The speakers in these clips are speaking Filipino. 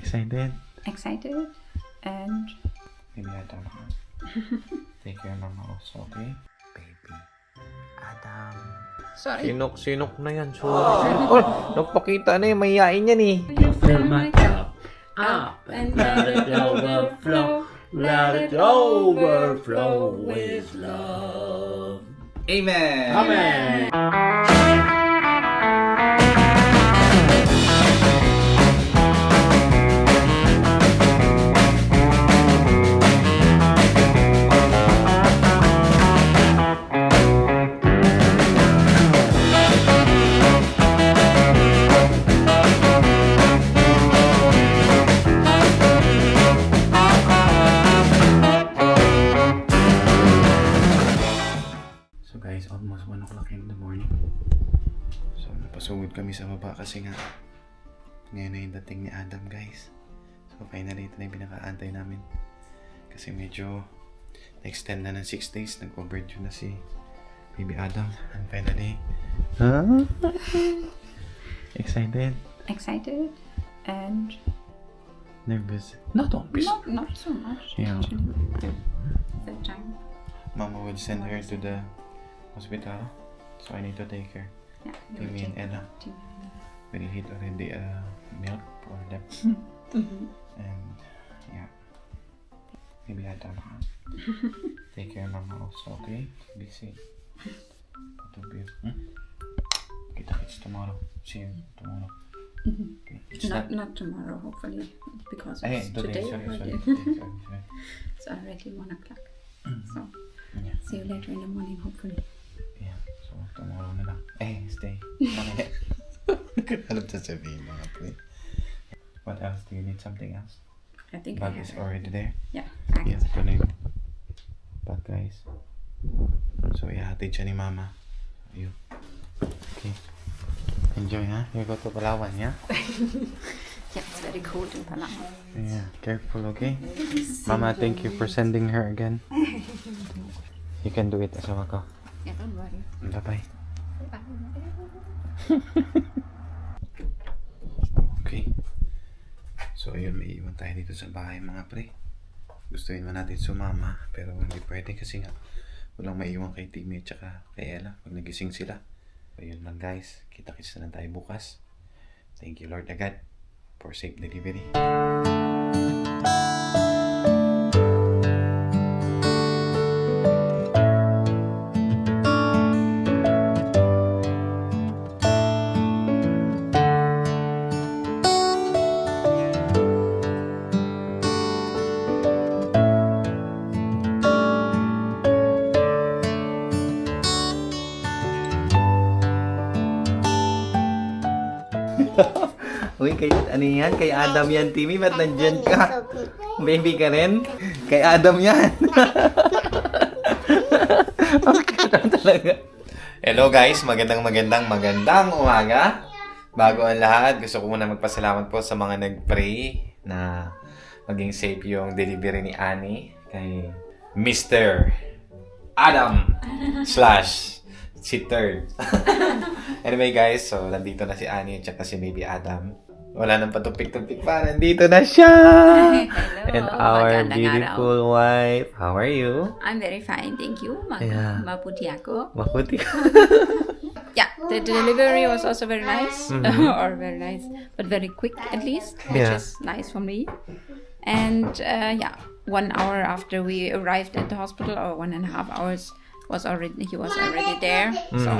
Excited? Excited and Baby Adam. Take care, Mama also, okay? Baby Adam. sorry. Sinok na yan, sorry. Oh, nagpakita na yung mayayain yan eh. Fill my cup up and let it overflow. Let it overflow with love. Amen! Amen. So guys, almost 1 o'clock in the morning. So napasugod kami sa baba kasi nga ngayon na yung dating ni Adam, guys. So finally, ito na yung pinaka-antay namin. Kasi medyo na-extend na ng 6 days. Nag-overdue na si Baby Adam. And finally, excited? Excited and Nervous? Not always. not so much Yeah. actually. That time. Mama would send her to the hospital. So I need to take her. Yeah. Timmy and Ella. We heat already milk for them. And yeah. Maybe Adam. Take care, Mama also, okay? Be safe. To be. Kita-kits tomorrow. See you tomorrow. Okay. It's Not tomorrow, hopefully, because Ay, it's today, today sorry. already. Sorry. It's already 1 o'clock. So Yeah. see you later in the morning, hopefully. Yeah. So, tomorrow na lang. Stay. Mamaya. Alam sa sabihin mga pre. What else? Do you need something else? I think Bag I is have. already there. Yeah. Yeah, ito na yung bag, guys. So, ihatid siya ni Mama. Ayun. Okay. Enjoy, ha? You go to Palawan, yeah? Yeah, it's very cold in Palawan. Yeah. Careful, okay? Mama, thank you for sending her again. You can do it, asawa ko. Yeah, don't worry. Bye-bye. Okay. So, ayun, may iwan tayo dito sa bahay, mga pre. Gustuin man natin sumama, pero hindi pwede kasi nga walang maiwan kay Timmy at saka kay Ella pag nagising sila. So, ayun lang, guys. Kita-kits na lang tayo bukas. Thank you, Lord agad, for safe delivery. Uy, ano yan? Kay Adam yan, Timmy. Ba't nandyan ka? Baby ka rin? Kay Adam yan. Okay lang talaga. Hello guys, magandang umaga. Bago ang lahat, gusto ko muna magpasalamat po sa mga nag-pray na maging safe yung delivery ni Annie kay Mr. Adam / si Third. Anyway guys, so nandito na si Annie at saka si Baby Adam. Wala nang patumpik-tumpik pa. Nandito na siya! Hello. And our Magandang beautiful wife. How are you? I'm very fine, thank you. Yeah. Maputi ako. Mabuti. Yeah, the delivery was also very nice, or very nice, but very quick at least, which Yeah. is nice for me. And yeah, 1 hour after we arrived at the hospital, or 1.5 hours, he was already there. So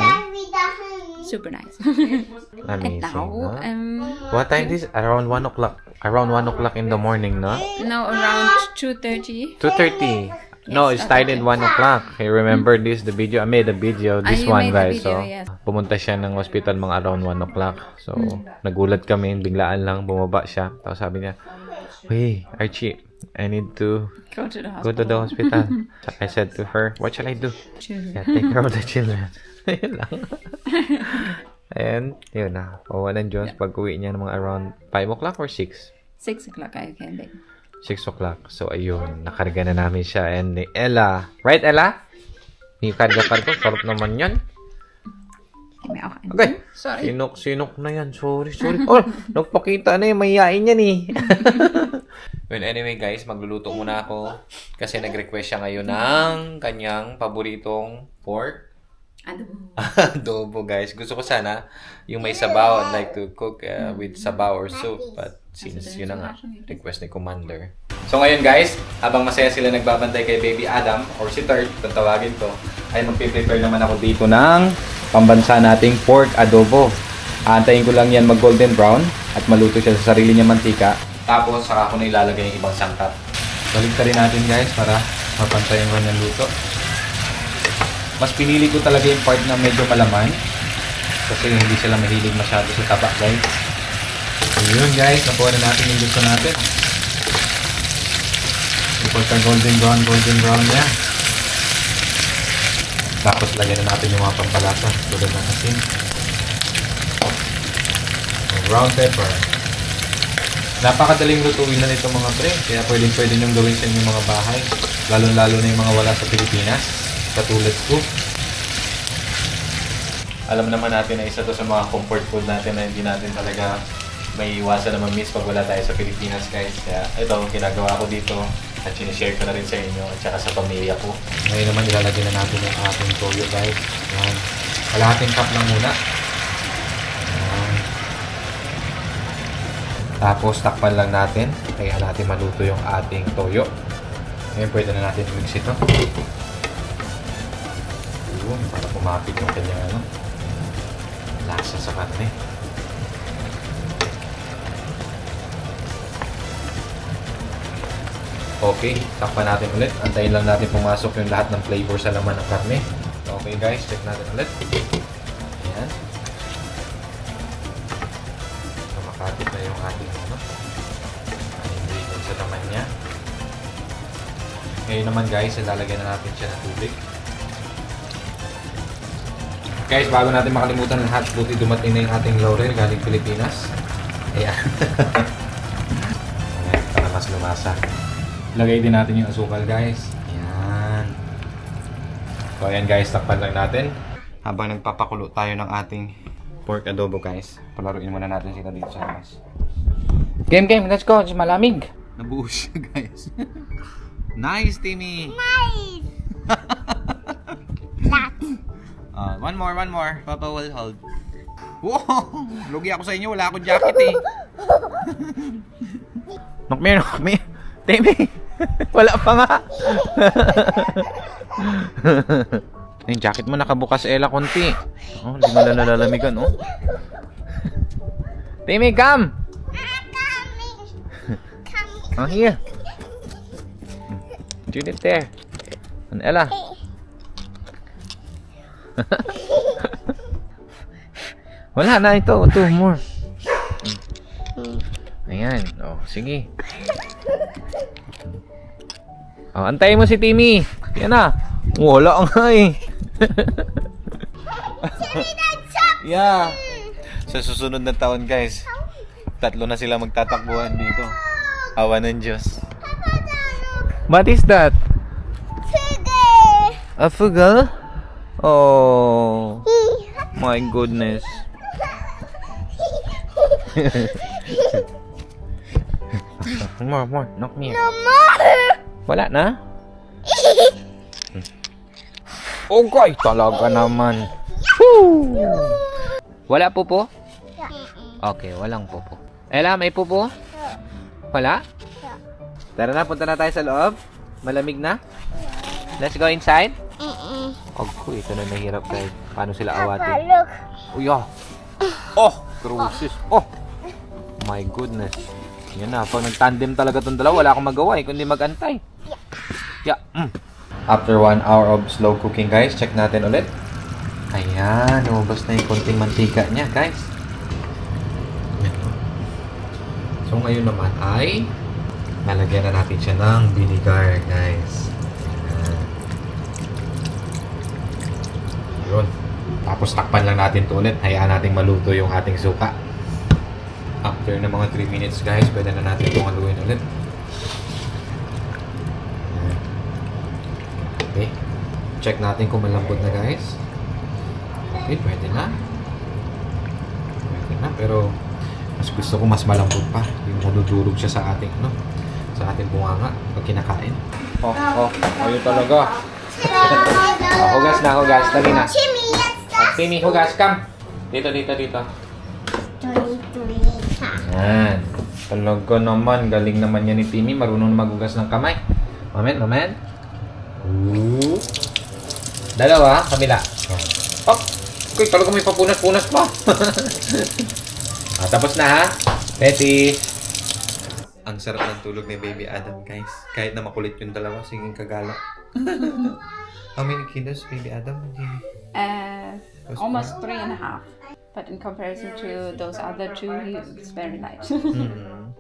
super nice. And Amazing, now, no? What time is around 1 o'clock? Around 1 o'clock in the morning, no? now around 2:30. 2:30. No, it started 1 o'clock. I remember this, the video. I made a video, this you one, made the guys. video, So, yes. pumunta siya ng hospital mga around 1 o'clock. So, nagulat kami. Biglaan lang, bumaba siya. Tapos sabi niya, "Hey, Archie, I need to Go to the go to hospital. the hospital." I said to her, "What shall I do?" Yeah, take care of the children. Yun lang. And, yun na. Pawa ng Diyos. Pag uwi niya ng mga around 5 o'clock or 6? 6 o'clock I came back. 6 o'clock. So, ayun. Nakarga na namin siya. And ni Ella. Right, Ella? May karga-karga. Sarap naman yan. mir auch einen. Okay. Sorry. Sinok na yan. Sorry. Oh, nagpakita na yung mayayain yan eh. Well, anyway guys, magluluto muna ako. Kasi nag-request siya ngayon ng kanyang paboritong pork. Adobo guys. Gusto ko sana yung may sabaw. I'd like to cook with sabaw or soup. But since yun na nga, request ni Commander. So ngayon guys, habang masaya sila nagbabantay kay Baby Adam, or si Third, kung tawagin to, ay magpiprepare naman ako dito ng pambansa nating pork adobo. Aantayin ko lang yan mag golden brown at maluto siya sa sarili niya mantika. Tapos saka ko na ilalagay yung ibang sangkap. Baligtarin natin guys para mapantayan ko ng luto. Mas pinili ko talaga yung part na medyo malaman kasi hindi sila mahilig masyado sa taba guys. So yun guys, nakuha na natin yung gusto natin. Pagka golden brown niya. Tapos lagyan na natin yung mga pampalasa tulad ng asin, brown pepper. Napakadaling lutuin na nito mga pre, kaya pwede nyo gawin sa inyong mga bahay, lalo na yung mga wala sa Pilipinas katulad ko. Alam naman natin na isa to sa mga comfort food natin na hindi natin talaga may iwasan na ma-miss pag wala tayo sa Pilipinas guys. Kaya ito, ginagawa ko dito at sinishare ko na rin sa inyo at saka sa pamilya ko. Ngayon naman ilalagay na natin yung ating toyo guys. Yan. Kalahating cup lang muna. Yan. Tapos takpan lang natin. Kaya natin maluto yung ating toyo. Ngayon pwede na natin mix ito. Yun, para pumapit yung kanyang lasa sa karne. Okay, takpan natin ulit. Antayin lang natin pumasok yung lahat ng flavor sa laman ng karne. Okay guys, check natin ulit. Ayan. So, makatip na yung ating ingredients sa laman niya. Ngayon naman guys, ilalagyan na natin siya ng tubig. Guys, bago natin makalimutan lahat, buti dumating na yung ating laurel galing Pilipinas. Ayan. Ayan, para mas lumasa. Lagay din natin yung asukal guys. Ayan. So ayan guys, takpan lang natin. Habang nagpapakulo tayo ng ating pork adobo guys. Palaruin muna natin sila dito sa labas. Game, let's go. It's malamig. Nabuhos siya guys. Nice, Timmy. Nice. One more. Papa will hold. Wow! Lugi ako sa inyo. Wala akong jacket eh. Knock me. Timmy! Wala pa nga. Yung jacket mo nakabukas Ella konti. Oh, hindi mo na nalalamigan, oh. Timmy, come! Oh, here. Judith there. And Ella. Wala na ito. 2 more. Ayan. Oh, sige. Oh, antayin mo si Timmy. Yan na. Wala nga eh. Yeah. Sa susunod na taon guys, 3 na sila magtatakbuhan dito. Awa ng Diyos. What is that? A fugal? Oh. My goodness. More. Knock me out. No more. Wala na? Okay, talaga naman. Woo! Wala pupo? Okay, walang pupo. Ella, may pupo? Wala? Tara na, punta na tayo sa loob. Malamig na? Let's go inside? Okay, ito na mahirap guys. Paano sila awatin? Look. Uy, oh, cruises. Oh, my goodness. Yan na, pag nag-tandem talaga itong dalawa, wala akong magawa eh, kundi mag-antay. Yeah. After 1 hour of slow cooking guys, check natin ulit. Ayan, lumabas na yung konting mantika niya guys. So ngayon naman ay nalagyan na natin siya ng vinegar guys. Ayan. Yun. Tapos takpan lang natin ito ulit. Hayaan natin maluto yung ating suka. After na mga 3 minutes guys, pwede na natin itong haluin ulit. Okay. Check natin kung malambot na guys. Okay, pwede na. na. Pero mas gusto ko mas malambot pa. Yung nadudurog siya sa ating, no? Sa ating bunganga pag kinakain. Ayun talaga. Hugas na, hugas. Dali na. Timmy, hugas. Come. Dito. Yan. Talaga naman. Galing naman yan ni Timmy. Marunong maghugas ng kamay. Moment. Ooh. Dalawa, kabila. Oh, okay, talaga may papunas-punas pa. Tapos na ha. Betty. Ang sarap ng tulog ni Baby Adam, guys. Kahit na makulit yung dalawa, siging kagala. How many kilos, Baby Adam? Almost 3.5. But in comparison to those other two, he's very light.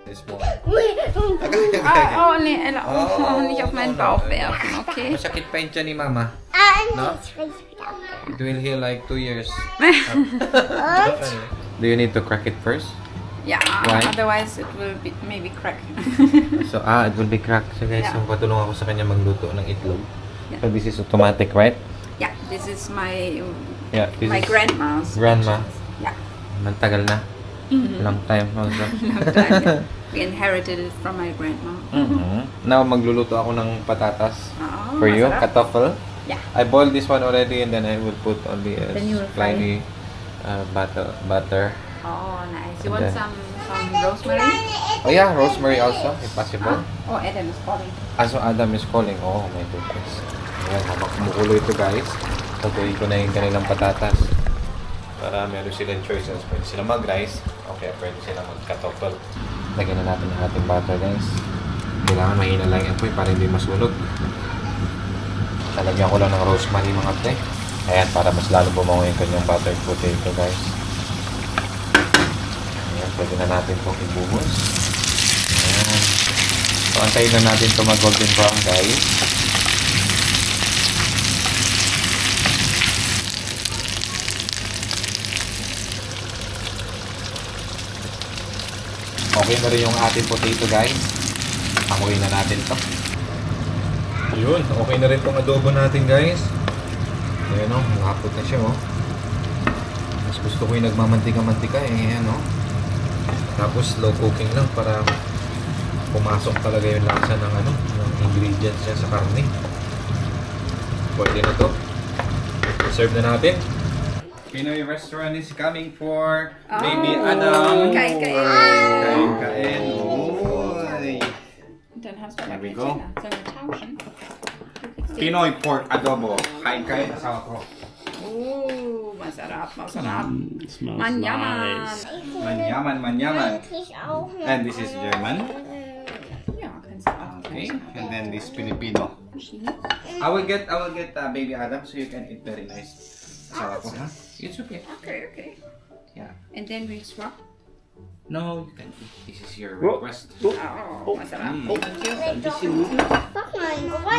This one. Nicht auf meinen Bauch werfen, okay? Masakit pa yung tiyan ni Mama. No? It will heal like 2 years. Do you need to crack it first? Yeah, Why? otherwise it will be maybe crack. So, it will be cracked. So guys, Yeah. patulong ako sa kanya magluto ng itlog. Yeah. So this is automatic, right? Yeah, this is my Yeah. This my is grandma's. grandma. Yeah, Matagal na. Long time also. long time. Yeah. We inherited it from my grandma. Now, magluluto ako ng patatas Oh, for you. masarap. Kartoffel. Yeah. I boiled this one already and then I will put only a Then you will fry slightly butter. Oh, nice. You And want then- some rosemary? Oh yeah, rosemary also, if possible. Oh, Adam is calling. So Adam is calling. Oh my goodness. Ayan, habang kumukulo ito guys, tutuloy ko na yung kanilang patatas. Para meron silang choices. Pwede sila mag-rice. Okay, pwede sila mag-kartoffel. Lagyan na natin ang ating butter guys. Kailangan mahina lang yung apoy para hindi masunog. Talagyan ko lang ng rosemary mga pre. Ayan, para mas lalo bumango yung kanyang buttered potato guys. Ayan, pwede na natin itong ibuhos. Ayan. So, antayin na natin ito mag-golden brown guys. Okay na rin yung ating potato guys. Amuin na natin ito. Ayun, okay na rin itong adobo natin guys. Ayan o, nakapot na siya o. Mas gusto ko yung nagmamantika-mantika eh. Ayan o. Tapos slow cooking lang para pumasok talaga yung lasa ng ng ingredients niya sa karne. Pwede na to. Serve na natin. Pinoy restaurant is coming for Baby Adam. Kain. Kain. Uy. Dann hast du There aber we go. Sollen wir tauschen? Pinoy pork adobo. Kain asawa ko. Masarap. Smells Manyaman. nice. Manyaman. And this is German. Ja, kannst du auch. Okay. And then this Filipino. I will get Baby Adam so you can eat very nice. Asawa ko, ha? It's okay. Okay. Yeah. And then we swap. No, you can eat. This is your Oh. request. Oh, masarap. Thank you.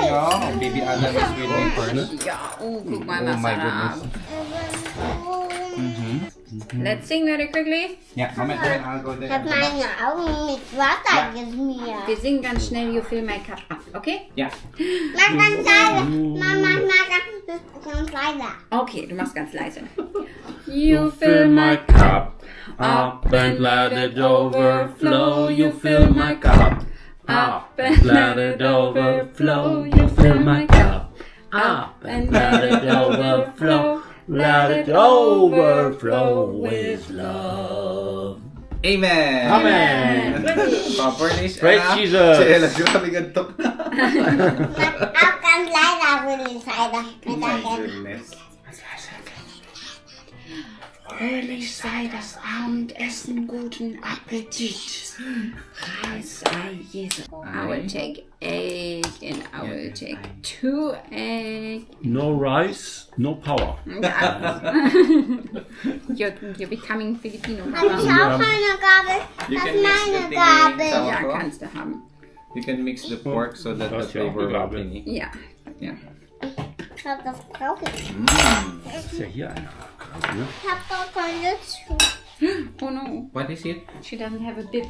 Yeah, Baby Adam is with me first. Ja, guck mal, Oh my masarap. goodness. Let's sing very quickly. Yeah, Moment, I'll go there. Ich habe meine Augen mit Wasser geschmiert. Wir singen ganz schnell You Fill My Cup Up, okay? Yeah. Mach ganz leise. Mama, mach ganz leise. Okay, du machst ganz leise. You fill my cup up and let it overflow. You fill my cup up and let it overflow. You fill my cup up and let it overflow. Let it overflow with love. Amen. Amen. Properly. Praise Jesus. Grabe ganito. Auch ganz leise will ich sagen. My goodness. Fröhlich sei das Abendessen, guten Appetit. Preis sei Jesus. I will take egg and I will take 2 egg. No rice, no power. You're becoming Filipino. Habe ich auch eine Gabel? You Das can ist mix meine the Gabel. thing. Ja, kannst du haben. You can mix the pork so that the That's your flavor will Gabel. be. Ja. Yeah. Ich glaube, das brauche ich. Ist ja hier einer. Ne? Ich habe doch keine Schuhe. Oh no, What is it? she doesn't have a bib.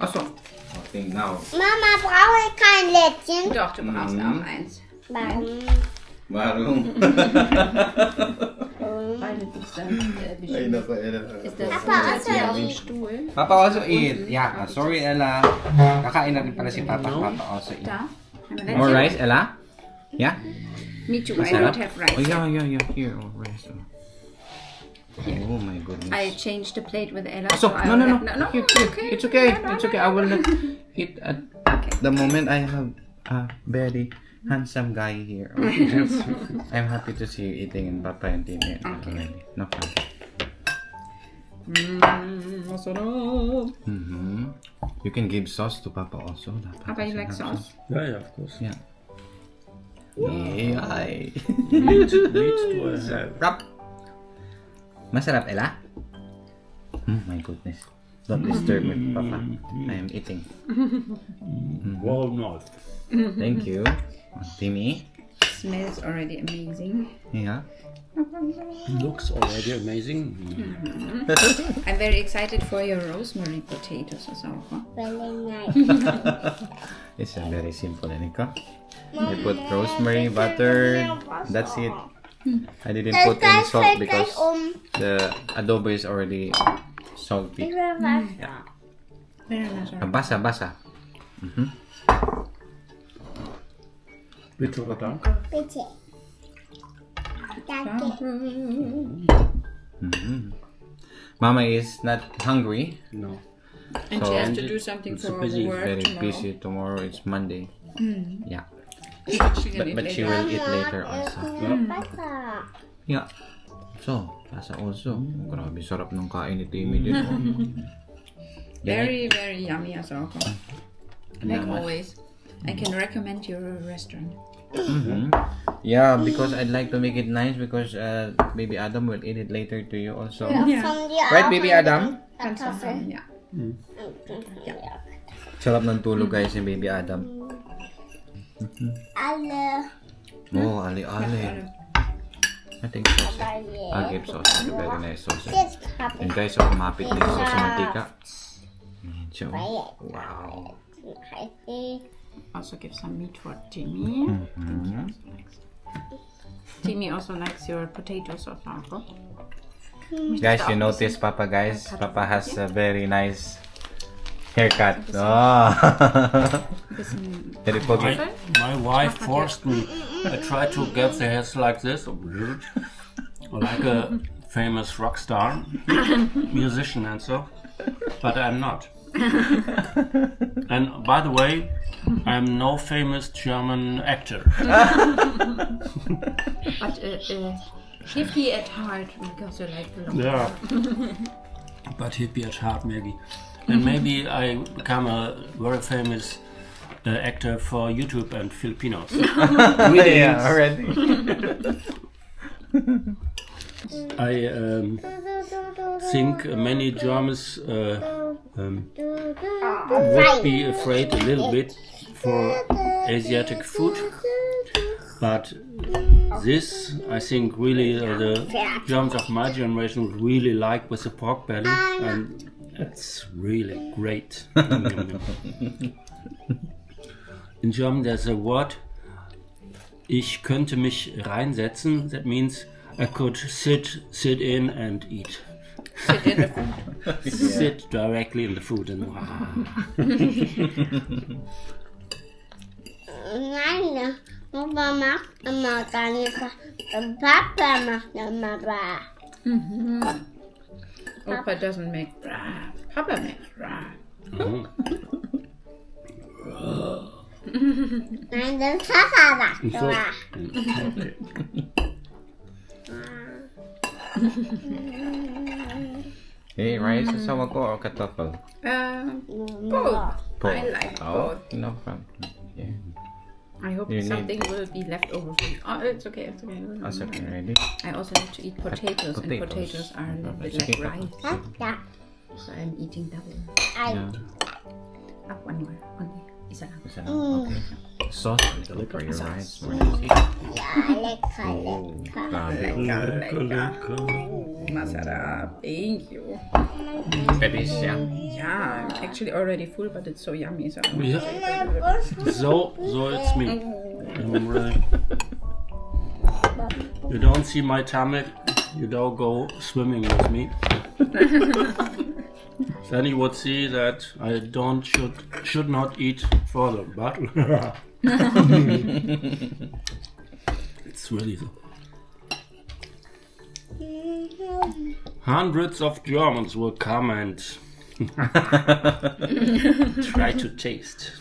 Also. Okay, now. Mama, brauche ich kein Lädchen? Doch, du brauchst auch eins. Warum? Warum? weil das ist dann Ay, naku, Ella. ist das auf dem Stuhl. Papa also eat. Yeah, sorry Ella. Kakain na rin pala si Papa. Papa also eat. Da. More rice, Ella? Yeah? Me too. I Masarap? don't have rice. Oh, yeah. Here, oh, rice. Oh my goodness. I changed the plate with Ella. So, I no. will have- Here. okay. It's okay. It's okay. I will not eat at the moment. I have a very handsome guy here. I'm happy to see you eating and Papa and Timmy. Okay. No problem. Masarap. You can give sauce to Papa also. Papa, you like sauce? Yeah, of course. Yeah. Yeah. Meat to have. Sarap. Masarap, Ella? My goodness. Don't disturb me, Papa. I am eating. Well, not. Thank you. Timmy? Smells already amazing. Yeah. Looks already amazing. I'm very excited for your rosemary potatoes also. Very nice. It's very simple, Nico. I put rosemary, butter. That's it. I didn't put any salt because the adobo is already salty. Very nice. Basa. Bitte oder Dank? Bitte. Danke. Mama is not hungry. No. And So- she has to do something It's for busy, work Very tomorrow. busy tomorrow. It's Monday. Yeah. She can eat But she later. will eat later also. Papa. Yeah. So, basa also. Grabe, sarap ng kain ni Timmy din. Oh. Very, very yummy asako. Like Naman. always. I can recommend your restaurant. Yeah, because I'd like to make it nice because baby Adam will eat it later to you also. Yeah. Right, baby Adam? Yeah. Sarap ng tulog guys ni baby Adam. Alle. Oh, ali-ali. I think sausage. I'll give sausage. Very nice sausage. Jetzt hab And ich guys, ako mapit na yung sa mantika. So, wow. Also give some meat for Timmy. Timmy also likes your potatoes asako. Guys, you notice Papa guys? Papa has a very nice haircut. Oh. Very pogi. My wife forced me. I tried to get the hairs like this, like a famous rock star, musician and so, but I'm not. And by the way, I'm no famous German actor. But hippie at heart because you like the long Yeah. But hippie at heart maybe. And maybe I become a very famous actor for YouTube and Filipinos. Yeah, already. I think many Germans would be afraid a little bit for Asiatic food, but this I think really the Germans of my generation would really like with the pork belly, and it's really great. In German there's a word, ich könnte mich reinsetzen. That means I could sit in and eat. sit in the food. Sit directly in the food and Nein, Papa macht immer gar nicht. Papa macht immer was. Opa doesn't make bra. Papa makes bra. Nein, der Papa macht so. was. Okay. Hey, rice asawa ko or katapal? Both. I like both. No problem. Yeah. I hope You need- something will be left over for you. Oh, it's okay. It's okay. That's okay, ready? I also need to eat potatoes, and potatoes are a little bit It's like okay. rice, Ja, so I'm eating double. Yeah. Up one more. Only. Isa lang. Is that okay? Sauce for your rice. More easy. ja, lecker, Oh, lecker. grabe. Masarap. Thank you. Pedis, yeah. Yeah, I'm actually already full, but it's so yummy. So Yeah. So it's me. I'm really- You don't see my tummy you don't go swimming with me. Then you would see that I should not eat further, but it's really so. Hundreds of Germans will come and try to taste.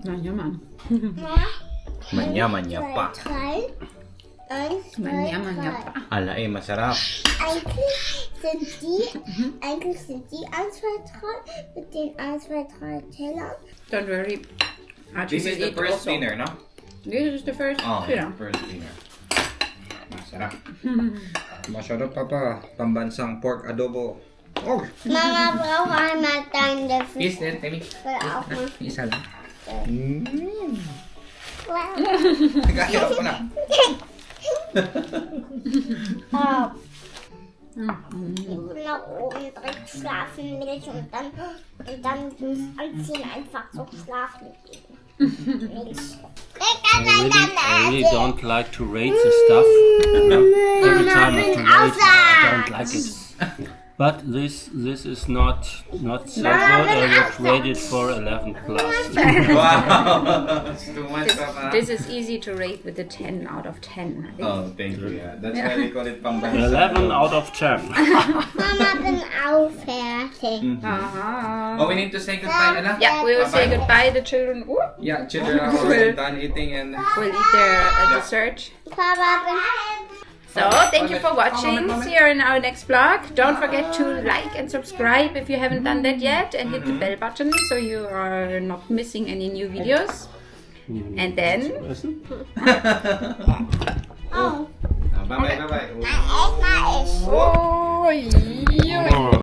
Manyaman. Manya-manya pa. 3. 1, 2, 3. Ala eh, masarap. Eigentlich sind die 1, 2, 3 mit den 1, 2, 3 Tellern. Don't worry. Archie This is will the eat first also. dinner, no? This is the first Oh, dinner. first dinner. Masarap. Masarap pa. Pambansang pork adobo. Oh! Mama braucht einmal deine Is Füße. that, Timmy? Will auch mal. Isa lang. Wow. Nagkahirap ko na. Oh. Ich will nach oben direkt schlafen, Milch und dann das Anziehen einfach so schlafen gehen. Milch. I really don't like to rate the stuff. Every time I have to rate, I don't like it. But this is not so good. I would rate it for 11 plus. Wow! It's too much, Papa. This is easy to rate with a 10 out of 10. I think. Oh, thank you. Yeah. That's why we call it pambansang. 11 out of 10. Mama, bin auch fertig. Aha. Oh, we need to say goodbye, Ella? Yeah, we will say Bye-bye. goodbye. The children Yeah, children are already done eating and... will eat their dessert. Papa, bin So, thank you for watching. See you in our next vlog. Don't forget to like and subscribe if you haven't done that yet. And hit the bell button so you are not missing any new videos. And then... Oh. Bye-bye, bye-bye. Erstmal ist. Oh,